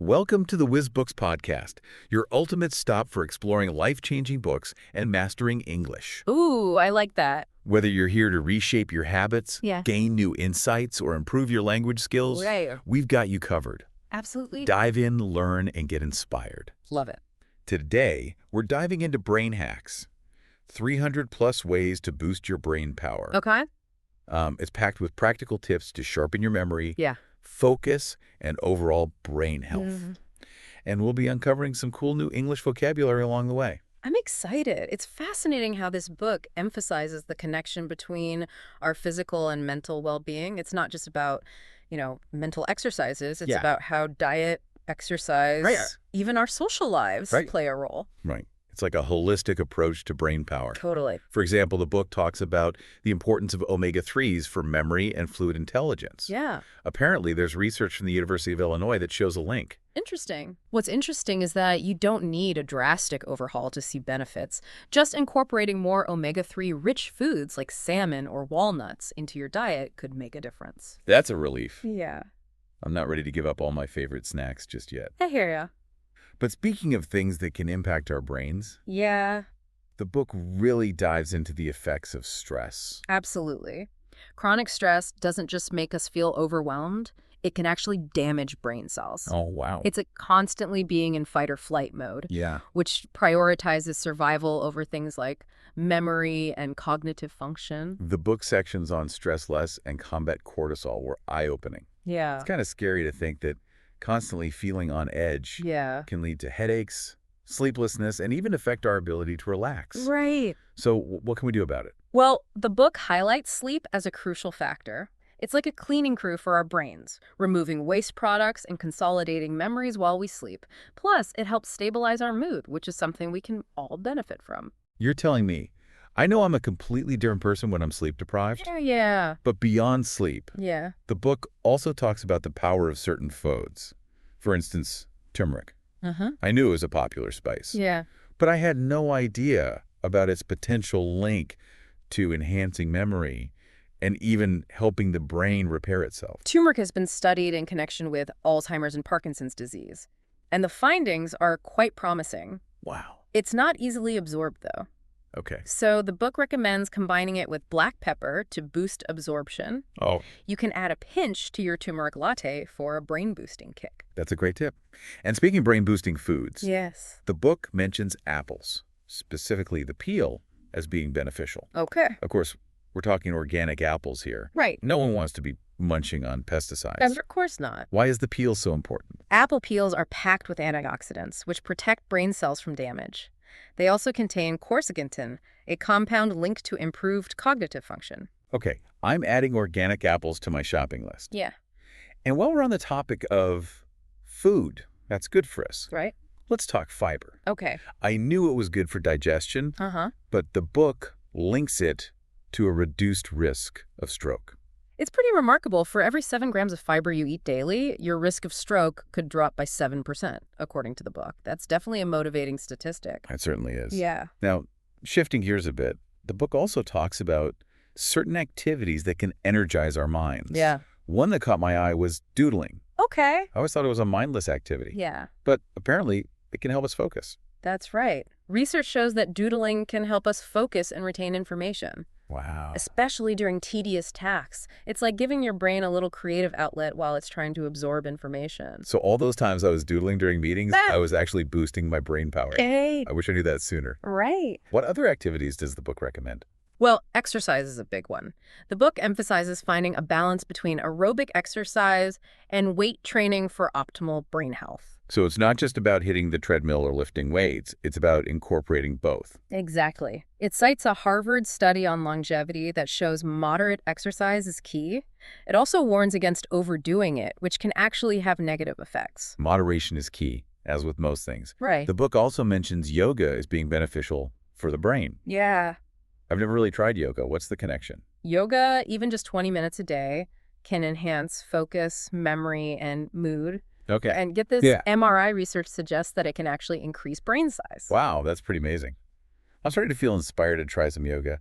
Welcome to the Whiz Books Podcast, your ultimate stop for exploring life-changing books and mastering English. Ooh, I like that. Whether you're here to reshape your habits, Yeah. gain new insights, or improve your language skills, Right. we've got you covered. Absolutely. Dive in, learn, and get inspired. Love it. Today, we're diving into brain hacks. 300-plus ways to boost your brain power. Okay. It's packed with practical tips to sharpen your memory, Yeah. focus, and overall brain health. Mm-hmm. And we'll be uncovering some cool new English vocabulary along the way. I'm excited. It's fascinating how this book emphasizes the connection between our physical and mental well-being. It's not just about, mental exercises. It's Yeah. about how diet, exercise, Right. even our social lives Right. play a role. Right. It's like a holistic approach to brain power. Totally. For example, the book talks about the importance of omega-3s for memory and fluid intelligence. Yeah. Apparently, there's research from the University of Illinois that shows a link. Interesting. What's interesting is that you don't need a drastic overhaul to see benefits. Just incorporating more omega-3 rich foods like salmon or walnuts into your diet could make a difference. That's a relief. Yeah. I'm not ready to give up all my favorite snacks just yet. I hear ya. But speaking of things that can impact our brains, Yeah, the book really dives into the effects of stress. absolutely. Chronic stress doesn't just make us feel overwhelmed. It can actually damage brain cells. Oh, wow. It's constantly being in fight or flight mode, Yeah. which prioritizes survival over things like memory and cognitive function. The book sections on stress less and combat cortisol were eye-opening. Yeah. It's kind of scary to think that constantly feeling on edge Yeah. can lead to headaches, sleeplessness, and even affect our ability to relax. Right. So what can we do about it? Well, the book highlights sleep as a crucial factor. It's like a cleaning crew for our brains, removing waste products and consolidating memories while we sleep. Plus, it helps stabilize our mood, which is something we can all benefit from. You're telling me, I know I'm a completely different person when I'm sleep deprived, Yeah. but beyond sleep, Yeah. the book also talks about the power of certain foods. For instance, turmeric. Uh-huh. I knew it was a popular spice, Yeah. but I had no idea about its potential link to enhancing memory and even helping the brain repair itself. Turmeric has been studied in connection with Alzheimer's and Parkinson's disease, and the findings are quite promising. Wow. It's not easily absorbed, though. Okay. So the book recommends combining it with black pepper to boost absorption. Oh, You can add a pinch to your turmeric latte for a brain-boosting kick. that's a great tip. And speaking of brain-boosting foods, Yes. the book mentions apples, specifically the peel, as being beneficial. Okay. Of course, we're talking organic apples here. Right. No one wants to be munching on pesticides. Of course not. Why is the peel so important? Apple peels are packed with antioxidants, which protect brain cells from damage. They also contain quercetin, a compound linked to improved cognitive function. Okay, I'm adding organic apples to my shopping list. Yeah. And while we're on the topic of food, that's good for us, Right? let's talk fiber. Okay. I knew it was good for digestion, Uh-huh. but the book links it to a reduced risk of stroke. It's pretty remarkable. For every 7 grams of fiber you eat daily, your risk of stroke could drop by 7%, according to the book. That's definitely a motivating statistic. It certainly is. Yeah. Now, shifting gears a bit, the book also talks about certain activities that can energize our minds. Yeah. One that caught my eye was doodling. Okay. I always thought it was a mindless activity, Yeah, but apparently it can help us focus. that's right. Research shows that doodling can help us focus and retain information, Wow. especially during tedious tasks. It's like giving your brain a little creative outlet while it's trying to absorb information. So all those times I was doodling during meetings, Ah. I was actually boosting my brain power. Hey. I wish I knew that sooner. Right. What other activities does the book recommend? Well, exercise is a big one. The book emphasizes finding a balance between aerobic exercise and weight training for optimal brain health. So it's not just about hitting the treadmill or lifting weights. It's about incorporating both. Exactly. It cites a Harvard study on longevity that shows moderate exercise is key. It also warns against overdoing it, which can actually have negative effects. Moderation is key, as with most things. Right. The book also mentions yoga as being beneficial for the brain. Yeah. I've never really tried yoga. What's the connection? Yoga, even just 20 minutes a day, can enhance focus, memory, and mood. Okay. And get this, Yeah. MRI research suggests that it can actually increase brain size. Wow, that's pretty amazing. I'm starting to feel inspired to try some yoga.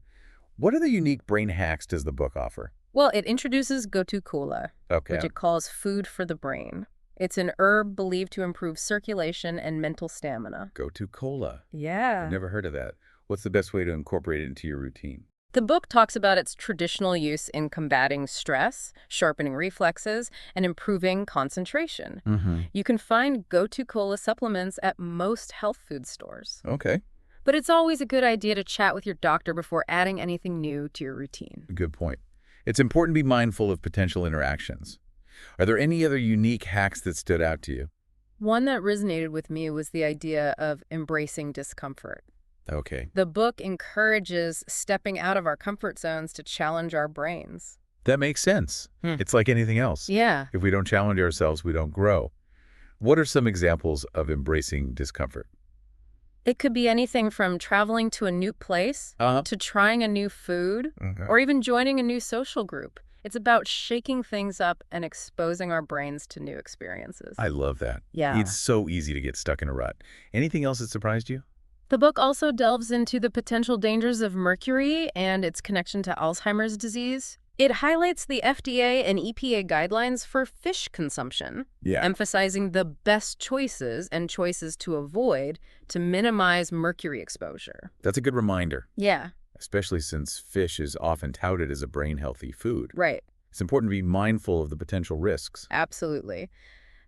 What other unique brain hacks does the book offer? Well, it introduces Gotu Kola, Okay. which it calls food for the brain. It's an herb believed to improve circulation and mental stamina. Go-to cola. I've Yeah. never heard of that. What's the best way to incorporate it into your routine? The book talks about its traditional use in combating stress, sharpening reflexes, and improving concentration. Mm-hmm. You can find go-to cola supplements at most health food stores. Okay. But it's always a good idea to chat with your doctor before adding anything new to your routine. Good point. It's important to be mindful of potential interactions. Are there any other unique hacks that stood out to you? One that resonated with me was the idea of embracing discomfort. Okay. The book encourages stepping out of our comfort zones to challenge our brains. That makes sense. It's like anything else. Yeah. If we don't challenge ourselves, we don't grow. What are some examples of embracing discomfort? It could be anything from traveling to a new place to trying a new food Okay. or even joining a new social group. It's about shaking things up and exposing our brains to new experiences. I love that. Yeah. It's so easy to get stuck in a rut. Anything else that surprised you? The book also delves into the potential dangers of mercury and its connection to Alzheimer's disease. It highlights the FDA and EPA guidelines for fish consumption, Yeah. emphasizing the best choices and choices to avoid to minimize mercury exposure. That's a good reminder, Yeah, especially since fish is often touted as a brain-healthy food. right. It's important to be mindful of the potential risks. Absolutely.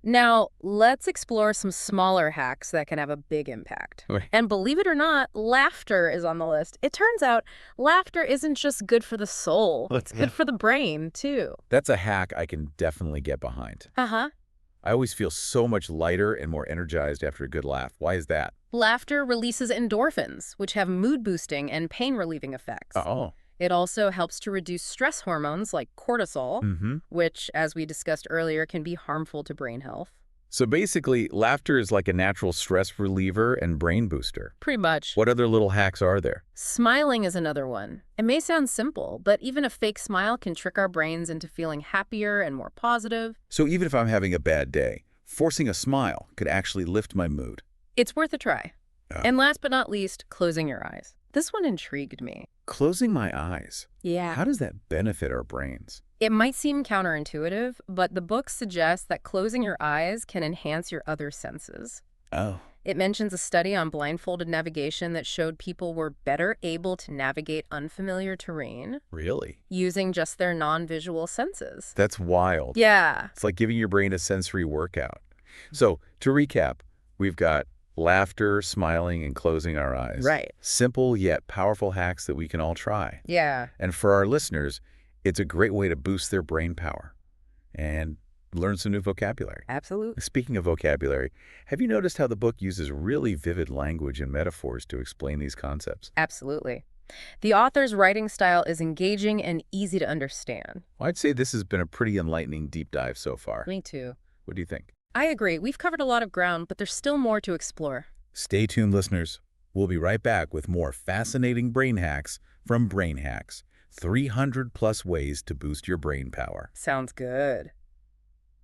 Now, let's explore some smaller hacks that can have a big impact. Okay. And believe it or not, laughter is on the list. It turns out laughter isn't just good for the soul. It's good for the brain, too. That's a hack I can definitely get behind. Uh-huh. I always feel so much lighter and more energized after a good laugh. Why is that? Laughter releases endorphins, which have mood-boosting and pain-relieving effects. Oh. It also helps to reduce stress hormones like cortisol, Mm-hmm. which, as we discussed earlier, can be harmful to brain health. So basically, laughter is like a natural stress reliever and brain booster. Pretty much. What other little hacks are there? Smiling is another one. It may sound simple, but even a fake smile can trick our brains into feeling happier and more positive. So even if I'm having a bad day, forcing a smile could actually lift my mood. It's worth a try. Oh. And last but not least, closing your eyes. This one intrigued me. Closing my eyes. Yeah. How does that benefit our brains? It might seem counterintuitive, but the book suggests that closing your eyes can enhance your other senses. Oh. It mentions a study on blindfolded navigation that showed people were better able to navigate unfamiliar terrain Really? using just their non-visual senses. That's wild. Yeah. It's like giving your brain a sensory workout. So, to recap, we've got laughter, smiling, and closing our eyes. Right. Simple yet powerful hacks that we can all try. Yeah. And for our listeners, it's a great way to boost their brain power and learn some new vocabulary. Absolutely. Speaking of vocabulary, have you noticed how the book uses really vivid language and metaphors to explain these concepts? Absolutely. The author's writing style is engaging and easy to understand. Well, I'd say this has been a pretty enlightening deep dive so far. Me too. What do you think? I agree. We've covered a lot of ground, but there's still more to explore. Stay tuned, listeners. We'll be right back with more fascinating brain hacks from Brain Hacks. 300+ ways to boost your brain power. Sounds good.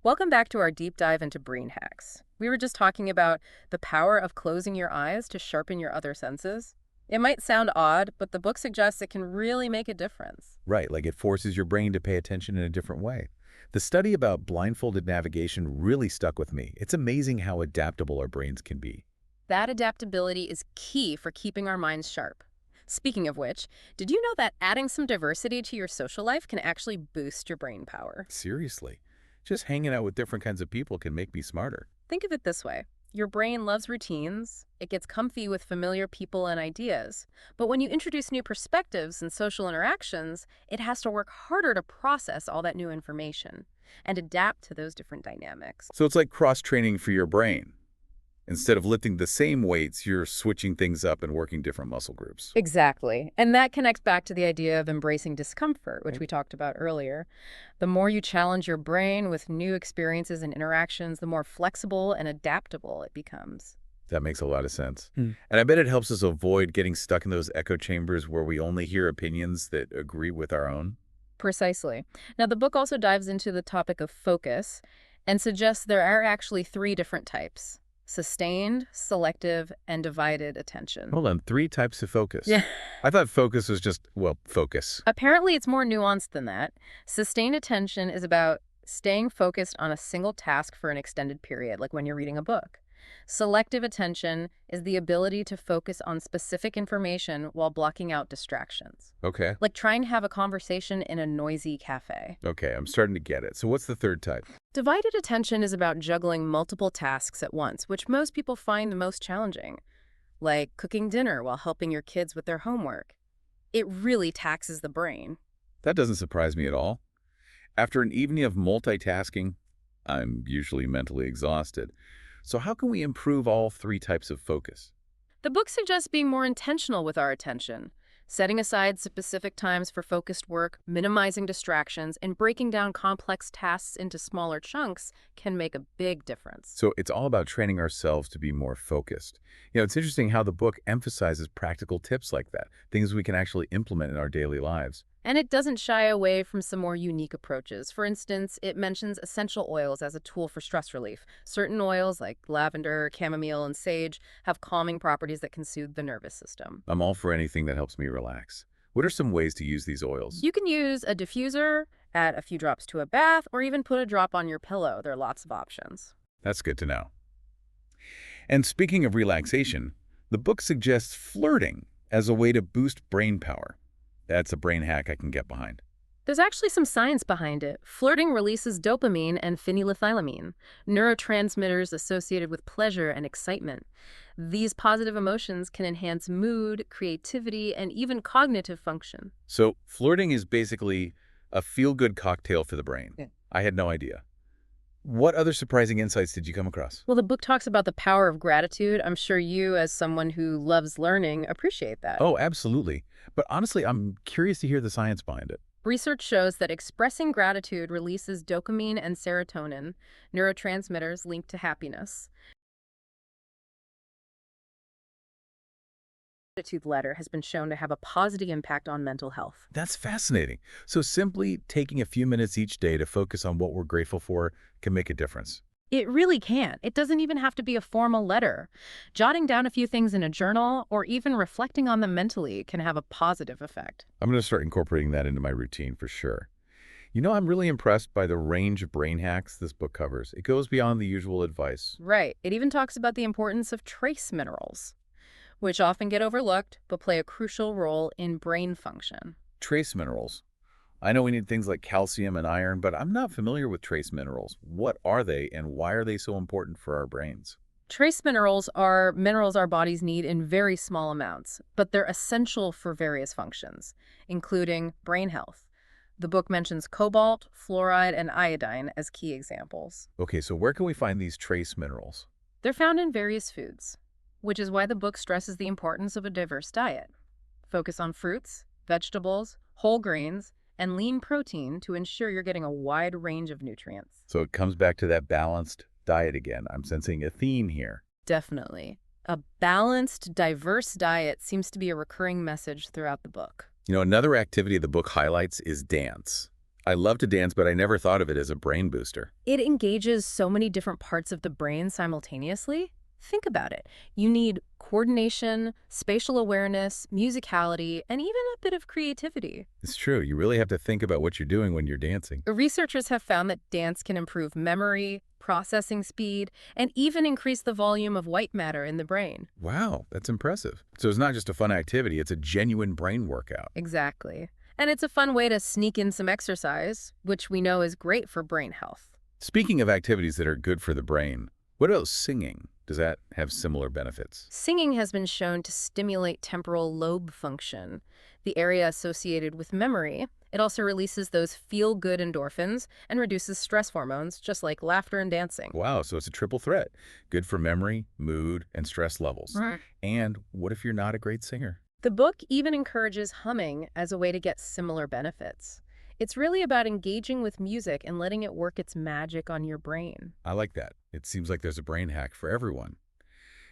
Welcome back to our deep dive into brain hacks. We were just talking about the power of closing your eyes to sharpen your other senses. It might sound odd, but the book suggests it can really make a difference. Right, like it forces your brain to pay attention in a different way. The study about blindfolded navigation really stuck with me. It's amazing how adaptable our brains can be. That adaptability is key for keeping our minds sharp. Speaking of which, did you know that adding some diversity to your social life can actually boost your brain power? Seriously, just hanging out with different kinds of people can make me smarter. Think of it this way. Your brain loves routines. It gets comfy with familiar people and ideas. But when you introduce new perspectives and social interactions, it has to work harder to process all that new information and adapt to those different dynamics. So it's like cross-training for your brain. Instead of lifting the same weights, you're switching things up and working different muscle groups. Exactly. And that connects back to the idea of embracing discomfort, which we talked about earlier. The more you challenge your brain with new experiences and interactions, the more flexible and adaptable it becomes. That makes a lot of sense. And I bet it helps us avoid getting stuck in those echo chambers where we only hear opinions that agree with our own. Precisely. Now, the book also dives into the topic of focus and suggests there are actually 3 different types: sustained, selective, and divided attention. Hold on, 3 types of focus. Yeah. I thought focus was just, well, focus. Apparently, it's more nuanced than that. Sustained attention is about Staying focused on a single task for an extended period, like when you're reading a book. Selective attention is the ability to focus on specific information while blocking out distractions, Okay. like trying to have a conversation in a noisy cafe. Okay, I'm starting to get it. So what's the third type? Divided attention is about juggling multiple tasks at once, which most people find the most challenging, like cooking dinner while helping your kids with their homework. It really taxes the brain. That doesn't surprise me at all. After an evening of multitasking, I'm usually mentally exhausted. So how can we improve all three types of focus? The book suggests being more intentional with our attention, setting aside specific times for focused work, minimizing distractions, and breaking down complex tasks into smaller chunks can make a big difference. So it's all about training ourselves to be more focused. It's interesting how the book emphasizes practical tips like that, things we can actually implement in our daily lives. And it doesn't shy away from some more unique approaches. For instance, it mentions essential oils as a tool for stress relief. Certain oils, like lavender, chamomile, and sage, have calming properties that can soothe the nervous system. I'm all for anything that helps me relax. What are some ways to use these oils? You can use a diffuser, add a few drops to a bath, or even put a drop on your pillow. There are lots of options. That's good to know. And speaking of relaxation, the book suggests flirting as a way to boost brain power. That's a brain hack I can get behind. There's actually some science behind it. Flirting releases dopamine and phenylethylamine, neurotransmitters associated with pleasure and excitement. These positive emotions can enhance mood, creativity, and even cognitive function. So flirting is basically a feel-good cocktail for the brain. Yeah. I had no idea. What other surprising insights did you come across? Well, the book talks about the power of gratitude. I'm sure you, as someone who loves learning, appreciate that. Oh, absolutely. But honestly, I'm curious to hear the science behind it. Research shows that expressing gratitude releases dopamine and serotonin, neurotransmitters linked to happiness. Gratitude letter has been shown to have a positive impact on mental health. That's fascinating. So simply taking a few minutes each day to focus on what we're grateful for can make a difference. It really can. It doesn't even have to be a formal letter. Jotting down a few things in a journal or even reflecting on them mentally can have a positive effect. I'm going to start incorporating that into my routine for sure. I'm really impressed by the range of brain hacks this book covers. It goes beyond the usual advice. Right. It even talks about the importance of trace minerals, which often get overlooked but play a crucial role in brain function. Trace minerals. I know we need things like calcium and iron, but I'm not familiar with trace minerals. What are they and why are they so important for our brains? Trace minerals are minerals our bodies need in very small amounts, but they're essential for various functions, including brain health. The book mentions cobalt, fluoride, and iodine as key examples. Okay, so where can we find these trace minerals? They're found in various foods, which is why the book stresses the importance of a diverse diet. Focus on fruits, vegetables, whole grains, and lean protein to ensure you're getting a wide range of nutrients. So it comes back to that balanced diet again. I'm sensing a theme here. Definitely. A balanced, diverse diet seems to be a recurring message throughout the book. Another activity the book highlights is dance. I love to dance, but I never thought of it as a brain booster. It engages so many different parts of the brain simultaneously. Think about it. You need coordination, spatial awareness, musicality, and even a bit of creativity. It's true. You really have to think about what you're doing when you're dancing. Researchers have found that dance can improve memory, processing speed, and even increase the volume of white matter in the brain. Wow, that's impressive. So it's not just a fun activity, it's a genuine brain workout. Exactly. And it's a fun way to sneak in some exercise, which we know is great for brain health. Speaking of activities that are good for the brain, what about singing? Does that have similar benefits? Singing has been shown to stimulate temporal lobe function, the area associated with memory. It also releases those feel-good endorphins and reduces stress hormones, just like laughter and dancing. Wow, so it's a triple threat. Good for memory, mood, and stress levels. Right. And what if you're not a great singer? The book even encourages humming as a way to get similar benefits. It's really about engaging with music and letting it work its magic on your brain. I like that. It seems like there's a brain hack for everyone.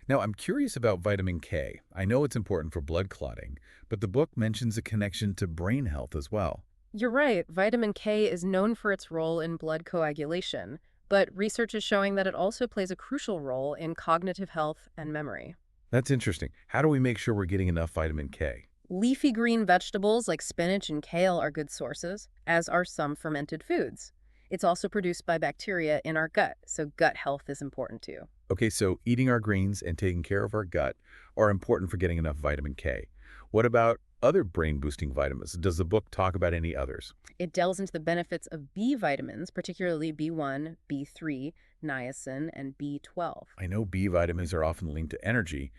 Now, I'm curious about vitamin K. I know it's important for blood clotting, but the book mentions a connection to brain health as well. You're right, vitamin K is known for its role in blood coagulation, but research is showing that it also plays a crucial role in cognitive health and memory. That's interesting. How do we make sure we're getting enough vitamin K? Leafy green vegetables like spinach and kale are good sources, as are some fermented foods. It's also produced by bacteria in our gut, so gut health is important too. Okay, so eating our greens and taking care of our gut are important for getting enough vitamin K. What about other brain-boosting vitamins? Does the book talk about any others? It delves into the benefits of B vitamins, particularly B1, B3, niacin, and B12. I know B vitamins are often linked to energy,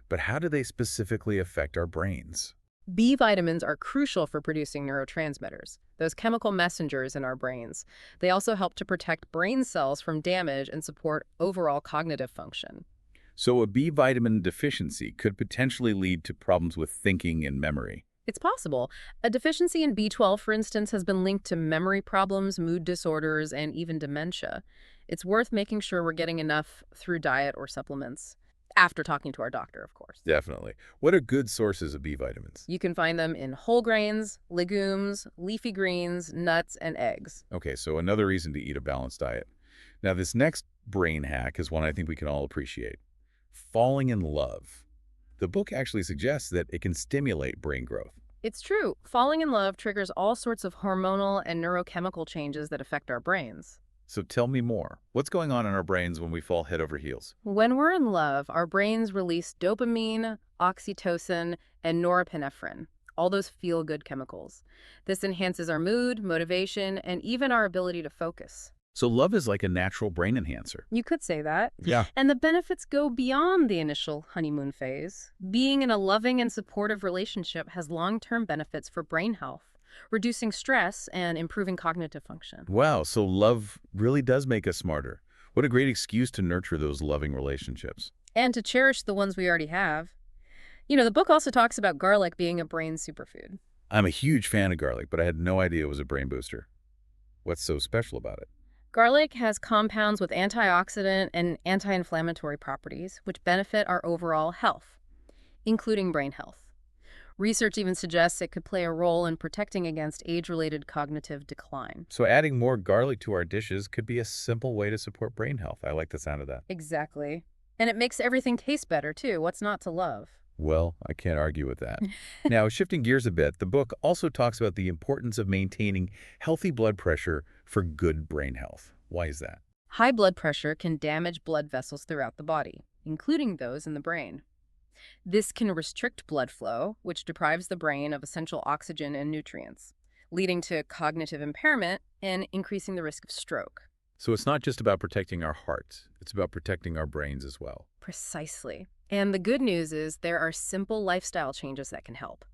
but how do they specifically affect our brains? B vitamins are crucial for producing neurotransmitters, those chemical messengers in our brains. They also help to protect brain cells from damage and support overall cognitive function. So a B vitamin deficiency could potentially lead to problems with thinking and memory. It's possible. A deficiency in B12, for instance, has been linked to memory problems, mood disorders, and even dementia. It's worth making sure we're getting enough through diet or supplements. After talking to our doctor, of course. Definitely. What are good sources of B vitamins? You can find them in whole grains, legumes, leafy greens, nuts, and eggs. Okay, so another reason to eat a balanced diet. Now, this next brain hack is one I think we can all appreciate. Falling in love. The book actually suggests that it can stimulate brain growth. It's true. Falling in love triggers all sorts of hormonal and neurochemical changes that affect our brains. So tell me more. What's going on in our brains when we fall head over heels? When we're in love, our brains release dopamine, oxytocin, and norepinephrine, all those feel-good chemicals. This enhances our mood, motivation, and even our ability to focus. So love is like a natural brain enhancer. You could say that. Yeah. And the benefits go beyond the initial honeymoon phase. Being in a loving and supportive relationship has long-term benefits for brain health, reducing stress and improving cognitive function. Wow, so love really does make us smarter. What a great excuse to nurture those loving relationships. And to cherish the ones we already have. The book also talks about garlic being a brain superfood. I'm a huge fan of garlic, but I had no idea it was a brain booster. What's so special about it? Garlic has compounds with antioxidant and anti-inflammatory properties, which benefit our overall health, including brain health. Research even suggests it could play a role in protecting against age-related cognitive decline. So adding more garlic to our dishes could be a simple way to support brain health. I like the sound of that. Exactly. And it makes everything taste better, too. What's not to love? Well, I can't argue with that. Now, shifting gears a bit, the book also talks about the importance of maintaining healthy blood pressure for good brain health. Why is that? High blood pressure can damage blood vessels throughout the body, including those in the brain. This can restrict blood flow, which deprives the brain of essential oxygen and nutrients, leading to cognitive impairment and increasing the risk of stroke. So it's not just about protecting our hearts, it's about protecting our brains as well. Precisely. And the good news is there are simple lifestyle changes that can help.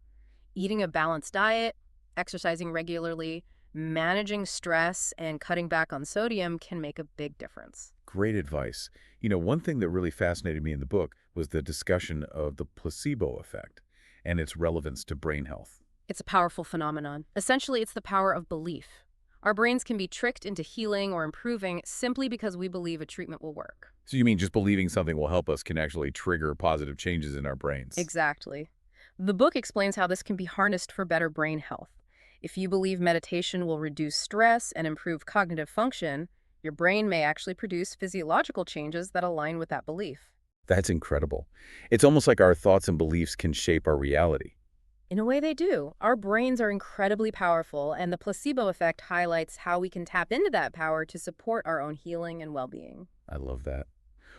Eating a balanced diet, exercising regularly, managing stress, and cutting back on sodium can make a big difference. Great advice. One thing that really fascinated me in the book was the discussion of the placebo effect and its relevance to brain health. It's a powerful phenomenon. Essentially, it's the power of belief. Our brains can be tricked into healing or improving simply because we believe a treatment will work. So you mean just believing something will help us can actually trigger positive changes in our brains? Exactly. The book explains how this can be harnessed for better brain health. If you believe meditation will reduce stress and improve cognitive function, your brain may actually produce physiological changes that align with that belief. That's incredible. It's almost like our thoughts and beliefs can shape our reality. In a way, they do. Our brains are incredibly powerful, and the placebo effect highlights how we can tap into that power to support our own healing and well-being. I love that.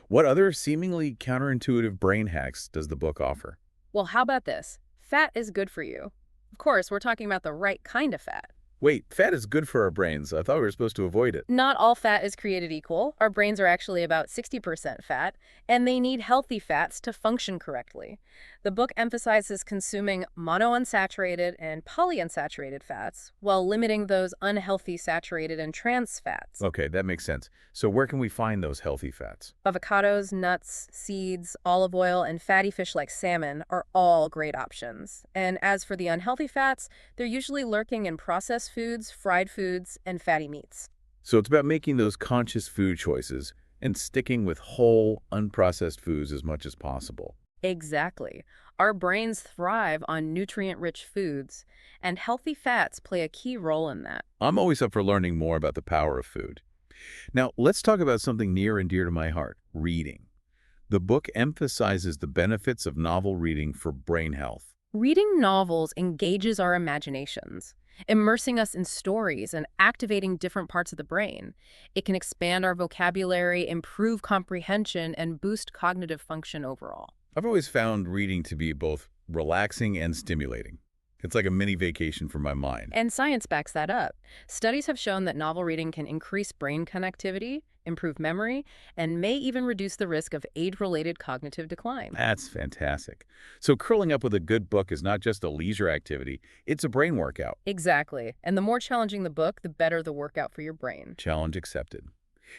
What other seemingly counterintuitive brain hacks does the book offer? Well, how about this? Fat is good for you. Of course, we're talking about the right kind of fat. Wait, fat is good for our brains. I thought we were supposed to avoid it. Not all fat is created equal. Our brains are actually about 60% fat, and they need healthy fats to function correctly. The book emphasizes consuming monounsaturated and polyunsaturated fats while limiting those unhealthy saturated and trans fats. Okay, that makes sense. So where can we find those healthy fats? Avocados, nuts, seeds, olive oil, and fatty fish like salmon are all great options. And as for the unhealthy fats, they're usually lurking in processed foods, fried foods, and fatty meats. So it's about making those conscious food choices and sticking with whole, unprocessed foods as much as possible. Exactly. Our brains thrive on nutrient-rich foods, and healthy fats play a key role in that. I'm always up for learning more about the power of food. Now, let's talk about something near and dear to my heart, reading. The book emphasizes the benefits of novel reading for brain health. Reading novels engages our imaginations, immersing us in stories and activating different parts of the brain. It can expand our vocabulary, improve comprehension, and boost cognitive function overall. I've always found reading to be both relaxing and stimulating. It's like a mini vacation for my mind. And science backs that up. Studies have shown that novel reading can increase brain connectivity, improve memory, and may even reduce the risk of age-related cognitive decline. That's fantastic. So curling up with a good book is not just a leisure activity, it's a brain workout. Exactly. And the more challenging the book, the better the workout for your brain. Challenge accepted.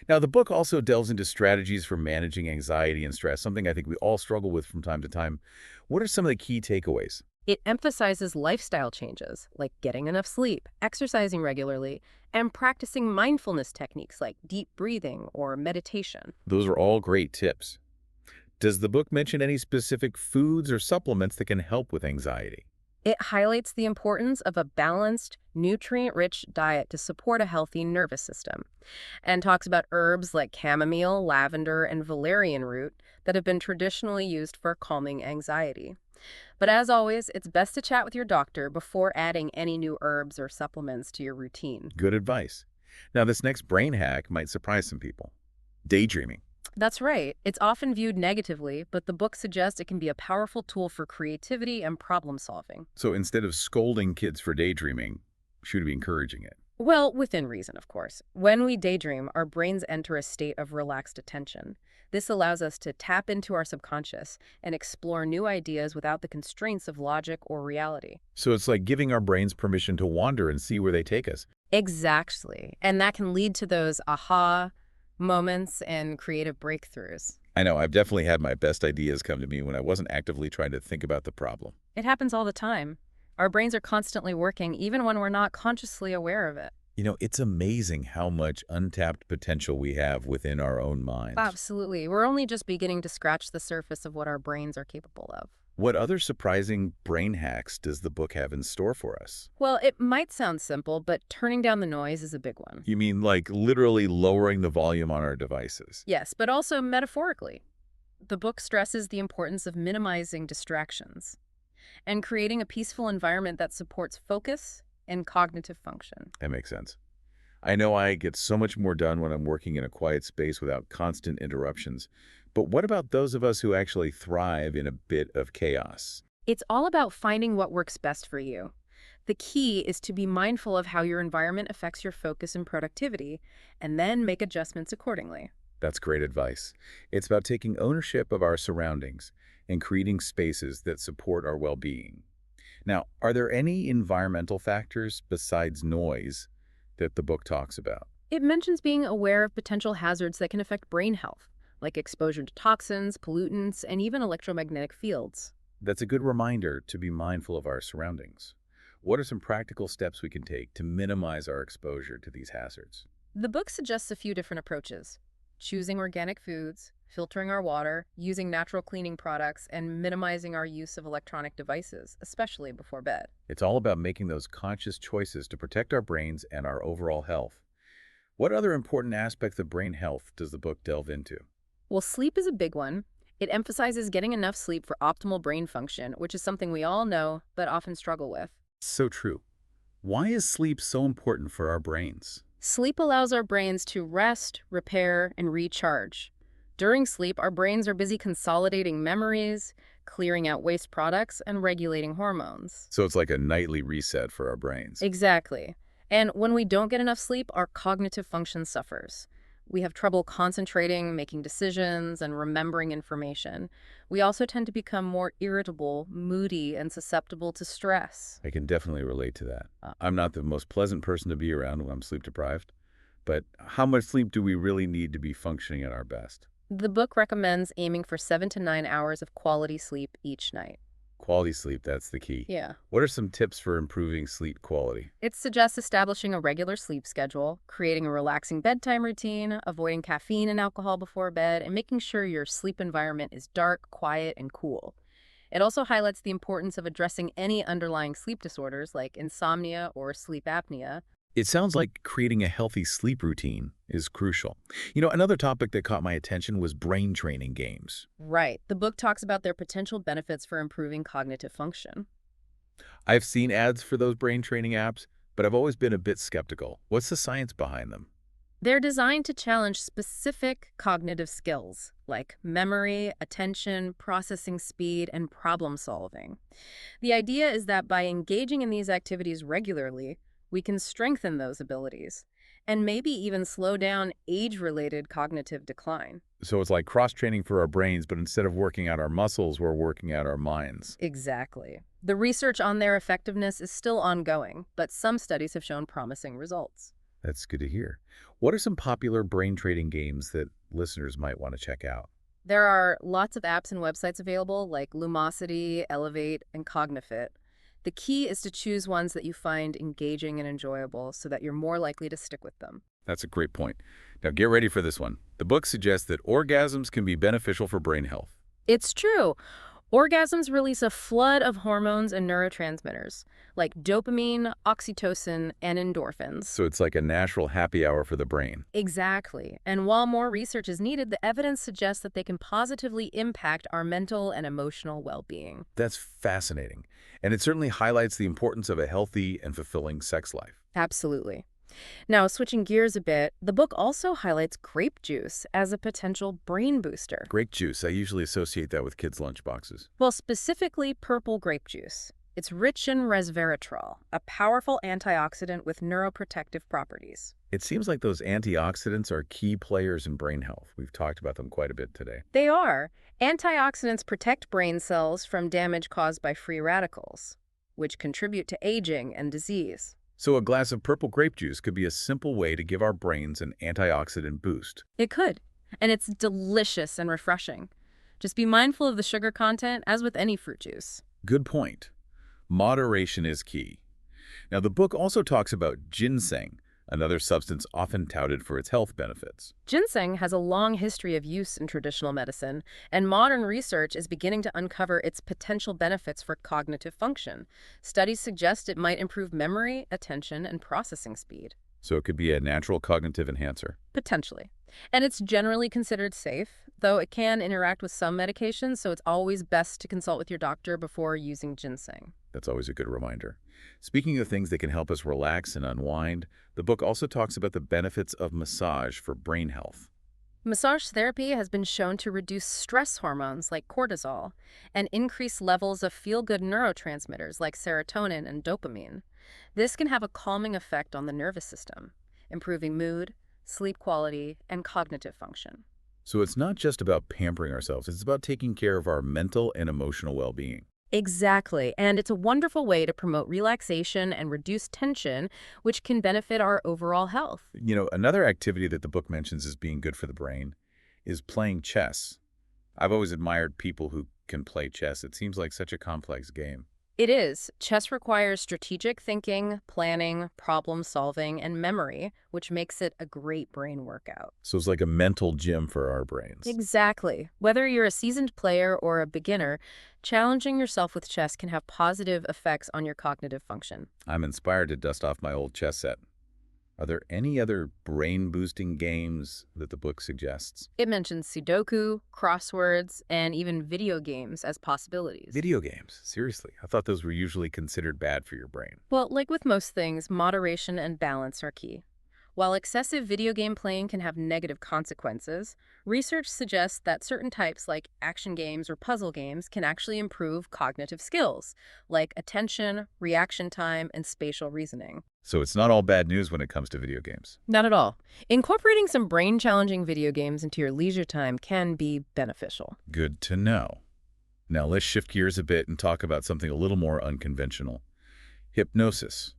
Now, the book also delves into strategies for managing anxiety and stress, something I think we all struggle with from time to time. What are some of the key takeaways? It emphasizes lifestyle changes, like getting enough sleep, exercising regularly, and practicing mindfulness techniques like deep breathing or meditation. Those are all great tips. Does the book mention any specific foods or supplements that can help with anxiety? It highlights the importance of a balanced, nutrient-rich diet to support a healthy nervous system, and talks about herbs like chamomile, lavender, and valerian root that have been traditionally used for calming anxiety. But as always, it's best to chat with your doctor before adding any new herbs or supplements to your routine. Good advice. Now, this next brain hack might surprise some people. Daydreaming. That's right. It's often viewed negatively, but the book suggests it can be a powerful tool for creativity and problem solving. So instead of scolding kids for daydreaming, should we be encouraging it? Well, within reason, of course. When we daydream, our brains enter a state of relaxed attention. This allows us to tap into our subconscious and explore new ideas without the constraints of logic or reality. So it's like giving our brains permission to wander and see where they take us. Exactly. And that can lead to those aha moments and creative breakthroughs. I know, I've definitely had my best ideas come to me when I wasn't actively trying to think about the problem. It happens all the time. Our brains are constantly working, even when we're not consciously aware of it. You know, it's amazing how much untapped potential we have within our own minds. Absolutely. We're only just beginning to scratch the surface of what our brains are capable of. What other surprising brain hacks does the book have in store for us? Well, it might sound simple, but turning down the noise is a big one. You mean like literally lowering the volume on our devices? Yes, but also metaphorically. The book stresses the importance of minimizing distractions and creating a peaceful environment that supports focus and cognitive function. That makes sense. I know I get so much more done when I'm working in a quiet space without constant interruptions. But what about those of us who actually thrive in a bit of chaos? It's all about finding what works best for you. The key is to be mindful of how your environment affects your focus and productivity, and then make adjustments accordingly. That's great advice. It's about taking ownership of our surroundings and creating spaces that support our well-being. Now, are there any environmental factors besides noise that the book talks about? It mentions being aware of potential hazards that can affect brain health, like exposure to toxins, pollutants, and even electromagnetic fields. That's a good reminder to be mindful of our surroundings. What are some practical steps we can take to minimize our exposure to these hazards? The book suggests a few different approaches: choosing organic foods, filtering our water, using natural cleaning products, and minimizing our use of electronic devices, especially before bed. It's all about making those conscious choices to protect our brains and our overall health. What other important aspects of brain health does the book delve into? Well, sleep is a big one. It emphasizes getting enough sleep for optimal brain function, which is something we all know but often struggle with. So true. Why is sleep so important for our brains? Sleep allows our brains to rest, repair, and recharge. During sleep, our brains are busy consolidating memories, clearing out waste products, and regulating hormones. So it's like a nightly reset for our brains. Exactly. And when we don't get enough sleep, our cognitive function suffers. We have trouble concentrating, making decisions, and remembering information. We also tend to become more irritable, moody, and susceptible to stress. I can definitely relate to that. Uh, I'm not the most pleasant person to be around when I'm sleep deprived, but how much sleep do we really need to be functioning at our best? The book recommends aiming for 7 to 9 hours of quality sleep each night. Quality sleep, that's the key. Yeah. What are some tips for improving sleep quality? It suggests establishing a regular sleep schedule, creating a relaxing bedtime routine, avoiding caffeine and alcohol before bed, and making sure your sleep environment is dark, quiet, and cool. It also highlights the importance of addressing any underlying sleep disorders like insomnia or sleep apnea. It sounds like creating a healthy sleep routine is crucial. You know, another topic that caught my attention was brain training games. Right. The book talks about their potential benefits for improving cognitive function. I've seen ads for those brain training apps, but I've always been a bit skeptical. What's the science behind them? They're designed to challenge specific cognitive skills like memory, attention, processing speed, and problem solving. The idea is that by engaging in these activities regularly, we can strengthen those abilities and maybe even slow down age-related cognitive decline. So it's like cross-training for our brains, but instead of working out our muscles, we're working out our minds. Exactly. The research on their effectiveness is still ongoing, but some studies have shown promising results. That's good to hear. What are some popular brain training games that listeners might want to check out? There are lots of apps and websites available like Lumosity, Elevate, and Cognifit. The key is to choose ones that you find engaging and enjoyable so that you're more likely to stick with them. That's a great point. Now get ready for this one. The book suggests that orgasms can be beneficial for brain health. It's true. Orgasms release a flood of hormones and neurotransmitters like dopamine, oxytocin, and endorphins. So it's like a natural happy hour for the brain. Exactly. And while more research is needed, the evidence suggests that they can positively impact our mental and emotional well-being. That's fascinating. And it certainly highlights the importance of a healthy and fulfilling sex life. Absolutely. Now, switching gears a bit, the book also highlights grape juice as a potential brain booster. Grape juice, I usually associate that with kids' lunchboxes. Well, specifically purple grape juice. It's rich in resveratrol, a powerful antioxidant with neuroprotective properties. It seems like those antioxidants are key players in brain health. We've talked about them quite a bit today. They are. Antioxidants protect brain cells from damage caused by free radicals, which contribute to aging and disease. So a glass of purple grape juice could be a simple way to give our brains an antioxidant boost. It could, and it's delicious and refreshing. Just be mindful of the sugar content, as with any fruit juice. Good point. Moderation is key. Now, the book also talks about ginseng, another substance often touted for its health benefits. Ginseng has a long history of use in traditional medicine, and modern research is beginning to uncover its potential benefits for cognitive function. Studies suggest it might improve memory, attention, and processing speed. So it could be a natural cognitive enhancer. Potentially. And it's generally considered safe, though it can interact with some medications, so it's always best to consult with your doctor before using ginseng. That's always a good reminder. Speaking of things that can help us relax and unwind, the book also talks about the benefits of massage for brain health. Massage therapy has been shown to reduce stress hormones like cortisol and increase levels of feel-good neurotransmitters like serotonin and dopamine. This can have a calming effect on the nervous system, improving mood, sleep quality, and cognitive function. So it's not just about pampering ourselves, it's about taking care of our mental and emotional well-being. Exactly, and it's a wonderful way to promote relaxation and reduce tension, which can benefit our overall health. Another activity that the book mentions as being good for the brain is playing chess. I've always admired people who can play chess. It seems like such a complex game. It is. Chess requires strategic thinking, planning, problem solving, and memory, which makes it a great brain workout. So it's like a mental gym for our brains. Exactly. Whether you're a seasoned player or a beginner, challenging yourself with chess can have positive effects on your cognitive function. I'm inspired to dust off my old chess set. Are there any other brain-boosting games that the book suggests? It mentions Sudoku, crosswords, and even video games as possibilities. Video games? Seriously, I thought those were usually considered bad for your brain. Well, like with most things, moderation and balance are key. While excessive video game playing can have negative consequences, research suggests that certain types like action games or puzzle games can actually improve cognitive skills, like attention, reaction time, and spatial reasoning. So it's not all bad news when it comes to video games. Not at all. Incorporating some brain-challenging video games into your leisure time can be beneficial. Good to know. Now let's shift gears a bit and talk about something a little more unconventional. Hypnosis.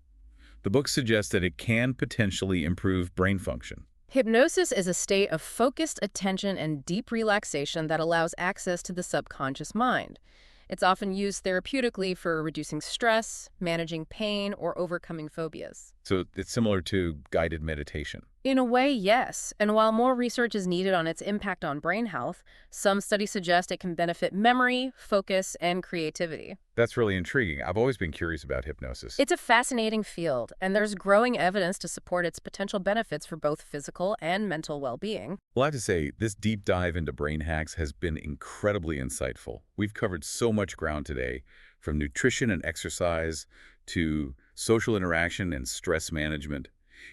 The book suggests that it can potentially improve brain function. Hypnosis is a state of focused attention and deep relaxation that allows access to the subconscious mind. It's often used therapeutically for reducing stress, managing pain, or overcoming phobias. So it's similar to guided meditation. In a way, yes. And while more research is needed on its impact on brain health, some studies suggest it can benefit memory, focus, and creativity. That's really intriguing. I've always been curious about hypnosis. It's a fascinating field, and there's growing evidence to support its potential benefits for both physical and mental well-being. Well, I have to say, this deep dive into brain hacks has been incredibly insightful. We've covered so much ground today, from nutrition and exercise to social interaction and stress management.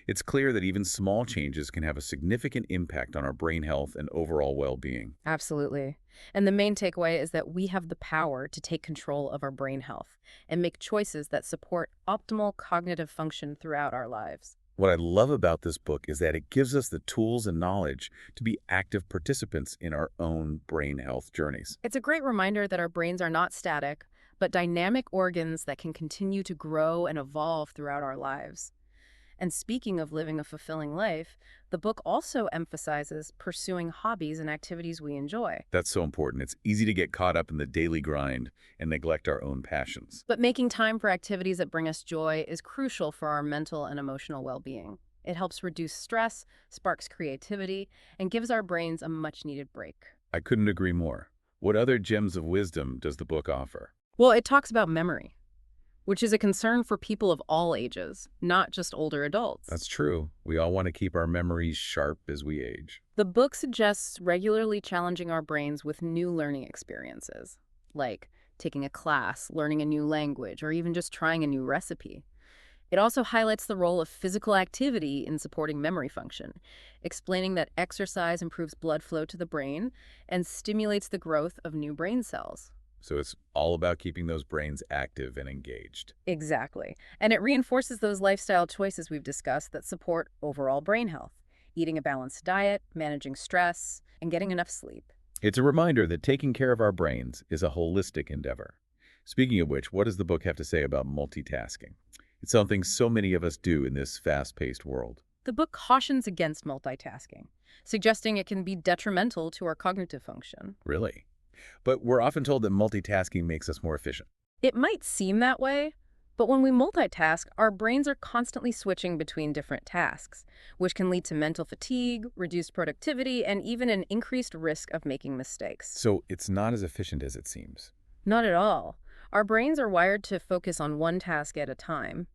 It's clear that even small changes can have a significant impact on our brain health and overall well-being. Absolutely. And the main takeaway is that we have the power to take control of our brain health and make choices that support optimal cognitive function throughout our lives. What I love about this book is that it gives us the tools and knowledge to be active participants in our own brain health journeys. It's a great reminder that our brains are not static, but dynamic organs that can continue to grow and evolve throughout our lives. And speaking of living a fulfilling life, the book also emphasizes pursuing hobbies and activities we enjoy. That's so important. It's easy to get caught up in the daily grind and neglect our own passions. But making time for activities that bring us joy is crucial for our mental and emotional well-being. It helps reduce stress, sparks creativity, and gives our brains a much-needed break. I couldn't agree more. What other gems of wisdom does the book offer? Well, it talks about memory, which is a concern for people of all ages, not just older adults. That's true. We all want to keep our memories sharp as we age. The book suggests regularly challenging our brains with new learning experiences, like taking a class, learning a new language, or even just trying a new recipe. It also highlights the role of physical activity in supporting memory function, explaining that exercise improves blood flow to the brain and stimulates the growth of new brain cells. So it's all about keeping those brains active and engaged. Exactly. And it reinforces those lifestyle choices we've discussed that support overall brain health, eating a balanced diet, managing stress, and getting enough sleep. It's a reminder that taking care of our brains is a holistic endeavor. Speaking of which, what does the book have to say about multitasking? It's something so many of us do in this fast-paced world. The book cautions against multitasking, suggesting it can be detrimental to our cognitive function. Really? But we're often told that multitasking makes us more efficient. It might seem that way, but when we multitask, our brains are constantly switching between different tasks, which can lead to mental fatigue, reduced productivity, and even an increased risk of making mistakes. So it's not as efficient as it seems. Not at all. Our brains are wired to focus on one task at a time.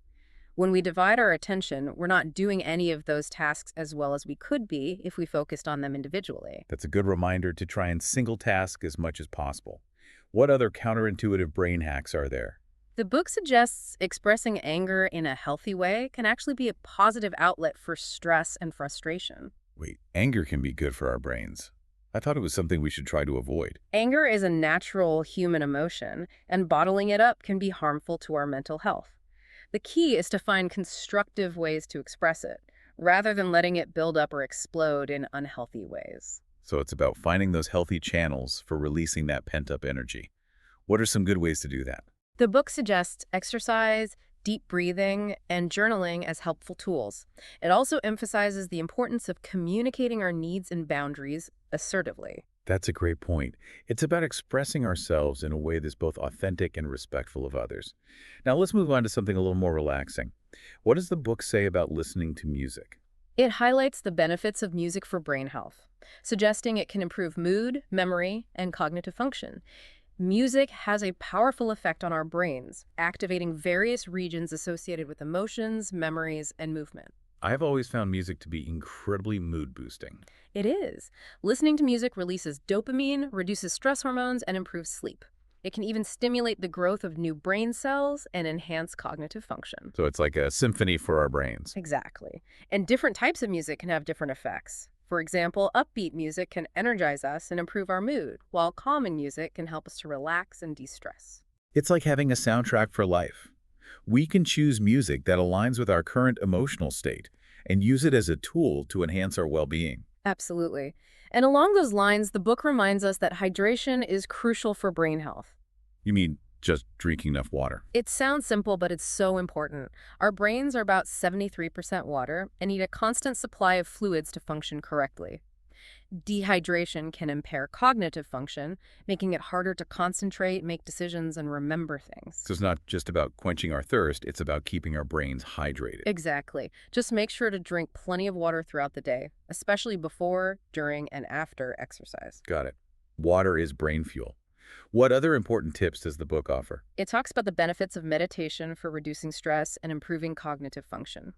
When we divide our attention, we're not doing any of those tasks as well as we could be if we focused on them individually. That's a good reminder to try and single task as much as possible. What other counterintuitive brain hacks are there? The book suggests expressing anger in a healthy way can actually be a positive outlet for stress and frustration. Wait, anger can be good for our brains. I thought it was something we should try to avoid. Anger is a natural human emotion, and bottling it up can be harmful to our mental health. The key is to find constructive ways to express it, rather than letting it build up or explode in unhealthy ways. So it's about finding those healthy channels for releasing that pent-up energy. What are some good ways to do that? The book suggests exercise, deep breathing, and journaling as helpful tools. It also emphasizes the importance of communicating our needs and boundaries assertively. That's a great point. It's about expressing ourselves in a way that's both authentic and respectful of others. Now let's move on to something a little more relaxing. What does the book say about listening to music? It highlights the benefits of music for brain health, suggesting it can improve mood, memory, and cognitive function. Music has a powerful effect on our brains, activating various regions associated with emotions, memories, and movement. I've always found music to be incredibly mood-boosting. It is. Listening to music releases dopamine, reduces stress hormones, and improves sleep. It can even stimulate the growth of new brain cells and enhance cognitive function. So it's like a symphony for our brains. Exactly. And different types of music can have different effects. For example, upbeat music can energize us and improve our mood, while calming music can help us to relax and de-stress. It's like having a soundtrack for life. We can choose music that aligns with our current emotional state and use it as a tool to enhance our well-being. Absolutely. And along those lines, the book reminds us that hydration is crucial for brain health. You mean just drinking enough water? It sounds simple, but it's so important. Our brains are about 73% water and need a constant supply of fluids to function correctly. Dehydration can impair cognitive function, making it harder to concentrate, make decisions, and remember things. So it's not just about quenching our thirst, it's about keeping our brains hydrated. Exactly. Just make sure to drink plenty of water throughout the day, especially before, during, and after exercise. Got it. Water is brain fuel. What other important tips does the book offer? It talks about the benefits of meditation for reducing stress and improving cognitive function.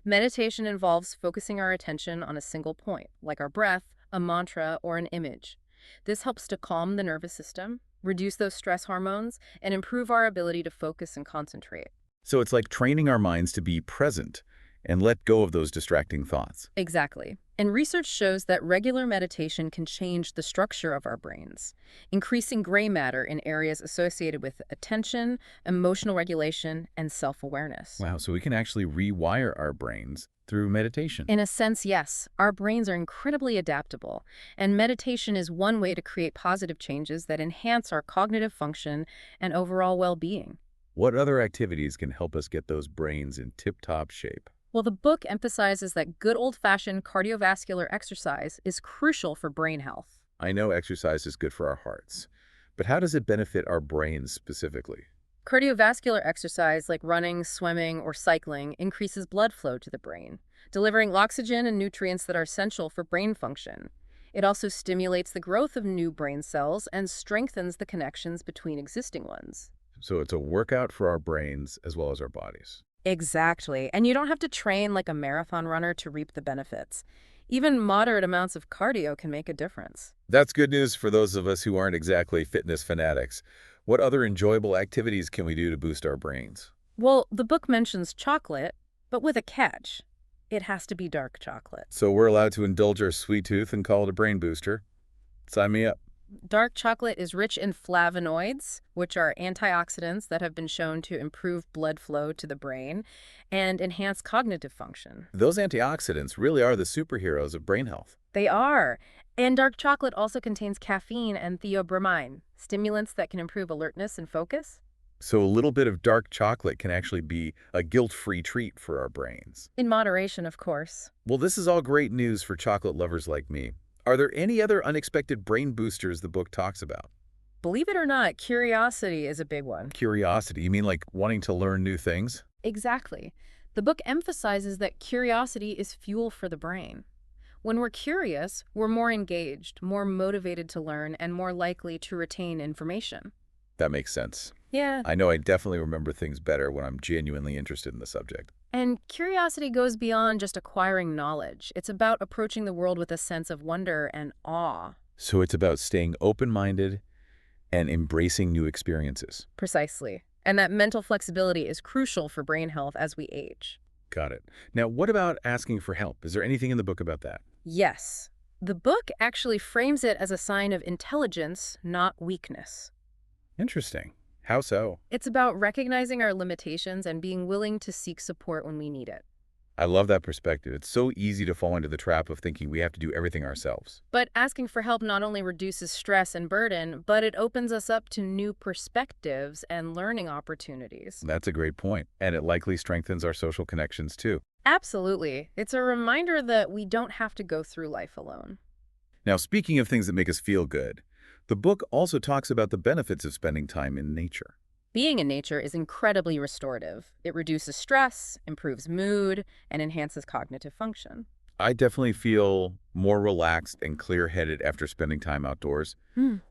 Meditation involves focusing our attention on a single point, like our breath, a mantra, or an image. This helps to calm the nervous system, reduce those stress hormones, and improve our ability to focus and concentrate. So it's like training our minds to be present and let go of those distracting thoughts. Exactly. And research shows that regular meditation can change the structure of our brains, increasing gray matter in areas associated with attention, emotional regulation, and self-awareness. Wow, so we can actually rewire our brains through meditation. In a sense, yes, our brains are incredibly adaptable, and meditation is one way to create positive changes that enhance our cognitive function and overall well-being. What other activities can help us get those brains in tip-top shape? Well, the book emphasizes that good old-fashioned cardiovascular exercise is crucial for brain health. I know exercise is good for our hearts, but how does it benefit our brains specifically? Cardiovascular exercise like running, swimming, or cycling increases blood flow to the brain, delivering oxygen and nutrients that are essential for brain function. It also stimulates the growth of new brain cells and strengthens the connections between existing ones. So it's a workout for our brains as well as our bodies. Exactly. And you don't have to train like a marathon runner to reap the benefits. Even moderate amounts of cardio can make a difference. That's good news for those of us who aren't exactly fitness fanatics. What other enjoyable activities can we do to boost our brains? Well, the book mentions chocolate, but with a catch. It has to be dark chocolate. So we're allowed to indulge our sweet tooth and call it a brain booster. Sign me up. Dark chocolate is rich in flavonoids, which are antioxidants that have been shown to improve blood flow to the brain and enhance cognitive function. Those antioxidants really are the superheroes of brain health. They are. And dark chocolate also contains caffeine and theobromine, stimulants that can improve alertness and focus. So a little bit of dark chocolate can actually be a guilt-free treat for our brains. In moderation, of course. Well, this is all great news for chocolate lovers like me. Are there any other unexpected brain boosters the book talks about? Believe it or not, curiosity is a big one. Curiosity, you mean like wanting to learn new things? Exactly. The book emphasizes that curiosity is fuel for the brain. When we're curious, we're more engaged, more motivated to learn, and more likely to retain information. That makes sense. Yeah. I know I definitely remember things better when I'm genuinely interested in the subject. And curiosity goes beyond just acquiring knowledge. It's about approaching the world with a sense of wonder and awe. So it's about staying open-minded and embracing new experiences. Precisely. And that mental flexibility is crucial for brain health as we age. Got it. Now, what about asking for help? Is there anything in the book about that? Yes. The book actually frames it as a sign of intelligence, not weakness. Interesting. How so? It's about recognizing our limitations and being willing to seek support when we need it. I love that perspective. It's so easy to fall into the trap of thinking we have to do everything ourselves. But asking for help not only reduces stress and burden, but it opens us up to new perspectives and learning opportunities. That's a great point. And it likely strengthens our social connections too. Absolutely. It's a reminder that we don't have to go through life alone. Now, speaking of things that make us feel good, the book also talks about the benefits of spending time in nature. Being in nature is incredibly restorative. It reduces stress, improves mood, and enhances cognitive function. I definitely feel more relaxed and clear-headed after spending time outdoors.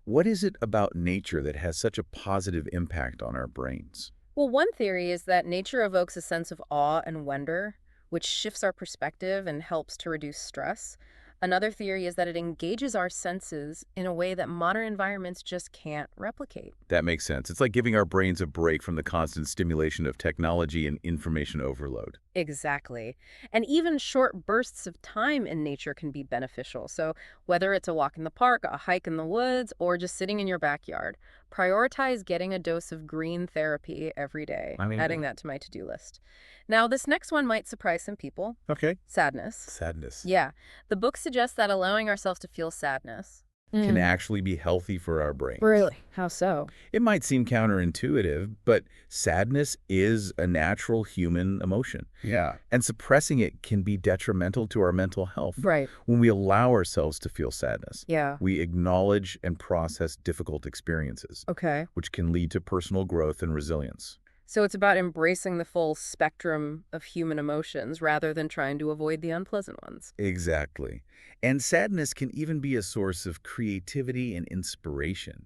What is it about nature that has such a positive impact on our brains? Well, one theory is that nature evokes a sense of awe and wonder, which shifts our perspective and helps to reduce stress. Another theory is that it engages our senses in a way that modern environments just can't replicate. That makes sense. It's like giving our brains a break from the constant stimulation of technology and information overload. Exactly. And even short bursts of time in nature can be beneficial. So whether it's a walk in the park, a hike in the woods, or just sitting in your backyard, prioritize getting a dose of green therapy every day. Adding that to my to-do list. Now, this next one might surprise some people. Okay. Sadness. Sadness. Yeah. The book suggests that allowing ourselves to feel sadness, can Mm, actually be healthy for our brains. really? How so? It might seem counterintuitive, but sadness is a natural human emotion. Yeah. And suppressing it can be detrimental to our mental health. Right. When we allow ourselves to feel sadness, Yeah. we acknowledge and process difficult experiences, Okay. which can lead to personal growth and resilience. So it's about embracing the full spectrum of human emotions rather than trying to avoid the unpleasant ones. Exactly. And sadness can even be a source of creativity and inspiration.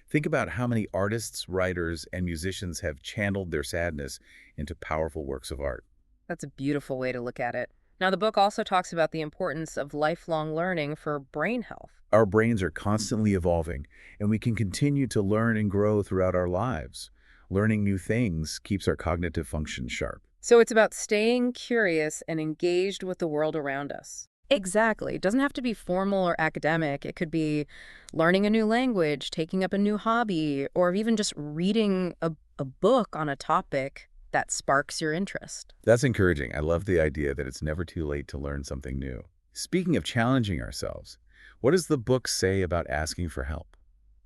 Think about how many artists, writers, and musicians have channeled their sadness into powerful works of art. That's a beautiful way to look at it. Now, the book also talks about the importance of lifelong learning for brain health. Our brains are constantly evolving, and we can continue to learn and grow throughout our lives. Learning new things keeps our cognitive function sharp. So it's about staying curious and engaged with the world around us. Exactly. It doesn't have to be formal or academic. It could be learning a new language, taking up a new hobby, or even just reading a book on a topic that sparks your interest. That's encouraging. I love the idea that it's never too late to learn something new. Speaking of challenging ourselves, what does the book say about asking for help?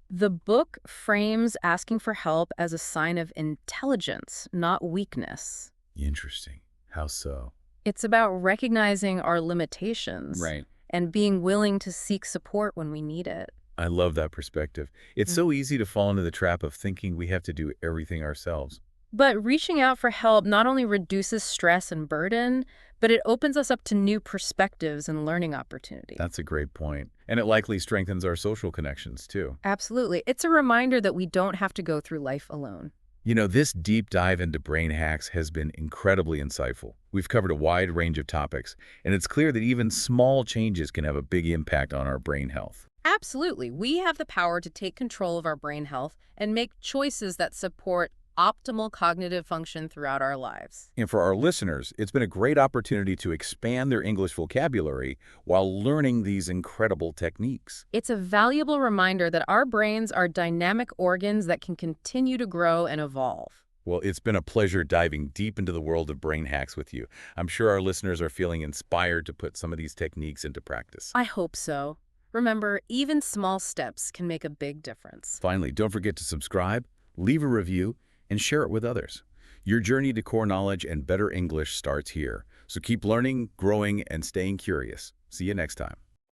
The book frames asking for help as a sign of intelligence, not weakness. Interesting. How so? It's about recognizing our limitations Right. and being willing to seek support when we need it. I love that perspective. It's so easy to fall into the trap of thinking we have to do everything ourselves. But reaching out for help not only reduces stress and burden, but it opens us up to new perspectives and learning opportunities. That's a great point. And it likely strengthens our social connections, too. Absolutely. It's a reminder that we don't have to go through life alone. You know, this deep dive into brain hacks has been incredibly insightful. We've covered a wide range of topics, and it's clear that even small changes can have a big impact on our brain health. Absolutely. We have the power to take control of our brain health and make choices that support optimal cognitive function throughout our lives. And for our listeners, it's been a great opportunity to expand their English vocabulary while learning these incredible techniques. It's a valuable reminder that our brains are dynamic organs that can continue to grow and evolve. Well, it's been a pleasure diving deep into the world of brain hacks with you. I'm sure our listeners are feeling inspired to put some of these techniques into practice. I hope so. Remember, even small steps can make a big difference. Finally, don't forget to subscribe, leave a review, and share it with others. Your journey to core knowledge and better English starts here. So keep learning, growing, and staying curious. See you next time.